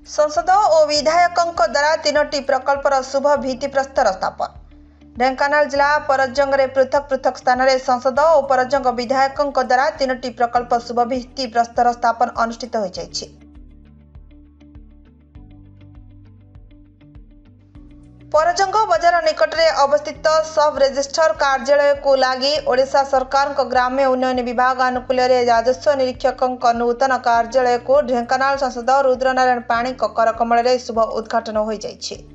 संसद और विधायकों द्वारा तीनोटी प्रकल्पर शुभ भित्तिप्रस्तर स्थापन। ढेंकानाल जिला परजंग रे पृथक पृथक स्थान में संसद और परजंग विधायकों द्वारा तीनोटी प्रकल्प शुभ भित्तिप्रस्तर स्थापन अनुष्ठित हो जाइछि। परजंग बजार निकट में अवस्थित सब रजिस्टर कार्यालय को लगी ओडिशा सरकार ग्राम्य उन्नयन विभाग आनुकूल्य राजस्व निरीक्षकों नूतन कार्यालय को ढेंकानाल सांसद रुद्रनारायण पाणी करकमल शुभ उद्घाटन हो जाइछि।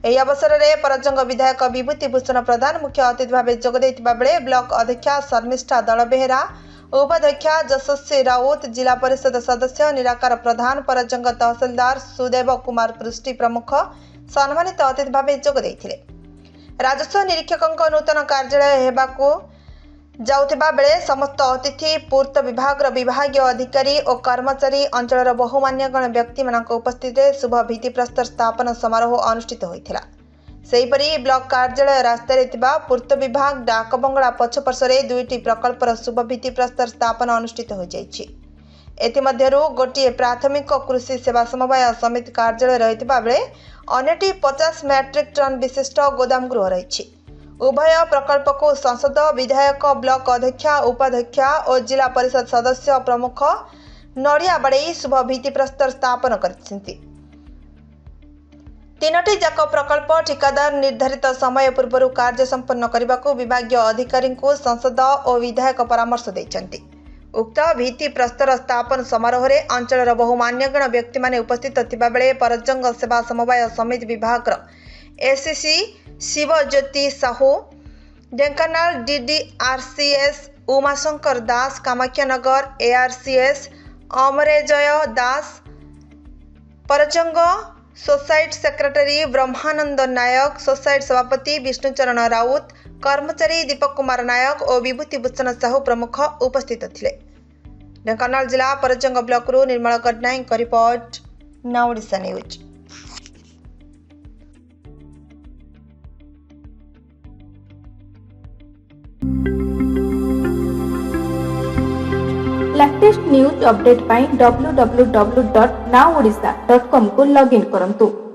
ଏହି ଅବସରରେ परजंग विधायक विभूति भूषण प्रधान मुख्य अतिथि भाव जोगदेइथिबा बेले ब्लॉक अध्यक्षा शर्मिष्ठा दल बेहेरा, उपाध्यक्षा यशस्वी राउत, जिला परिषद सदस्य निराकार प्रधान, परजंग तहसीलदार सुदेव कुमार पृष्टि प्रमुख सम्मानित अतिथि भाव जोगदेइथिले। राजस्व निरीक्षकों नूतन कार्यालय हेबाकू जाउथिबा बेले समस्त अतिथि, पूर्त विभाग विभागीय अधिकारी और कर्मचारी, अंचल बहुमान्यगण व्यक्ति मानक उपस्थित शुभ भित्तिप्रस्तर स्थापन समारोह अनुष्ठित होइथिला। सेहीपरि ब्लॉक कार्यालय रास्ता पूर्त विभाग डाक बंगला पछपार्श्वे दुईटी प्रकल्पर शुभ भित्तिप्रस्तर स्थापन अनुष्ठित हो जाइछि। एथिमध्यरु गोटिए प्राथमिक कृषि सेवा समवाय समिति कार्यालय रहितबा बेले अन्यटी 50 मैट्रिक टन विशिष्ट गोदाम गृह रहिछि। उभय प्रकल्प को संसद, विधायक, ब्लॉक अध्यक्षा, उपाध्यक्षा और जिला परिषद सदस्य प्रमुख नड़िया बाड़े शुभ भित्तिप्रस्तर स्थापन करछन्ति। तीनोटी जाक प्रकल्प ठिकादार निर्धारित समय पूर्व कार्य संपन्न करने को विभागीय अधिकारी को संसद और विधायक परामर्श दैछन्ति। उक्त भित्तिप्रस्तर स्थापन समारोह में अंचल बहुमान्यगण व्यक्ति माने उपस्थित थिबा बेले परजंग सेवा समवाय समिति विभाग एसीसी शिवज्योति साहू, ढेंकानाल DDRCS उमाशंकर दास, कामाख्यानगर ARCS अमरेजय दास, परजंग सोसाइटी सेक्रेटरी ब्रह्मानंद नायक, सोसाइटी सभापति विष्णुचरण राउत, कर्मचारी दीपक कुमार नायक और विभूति भूषण साहू प्रमुख उपस्थित थिले। ढेंकानाल जिला परजंग ब्लॉक रु Nirmal Gadanayak report, now Odisha news. Latest news update पाई www.nowodisha.com को लॉगिन करंतु।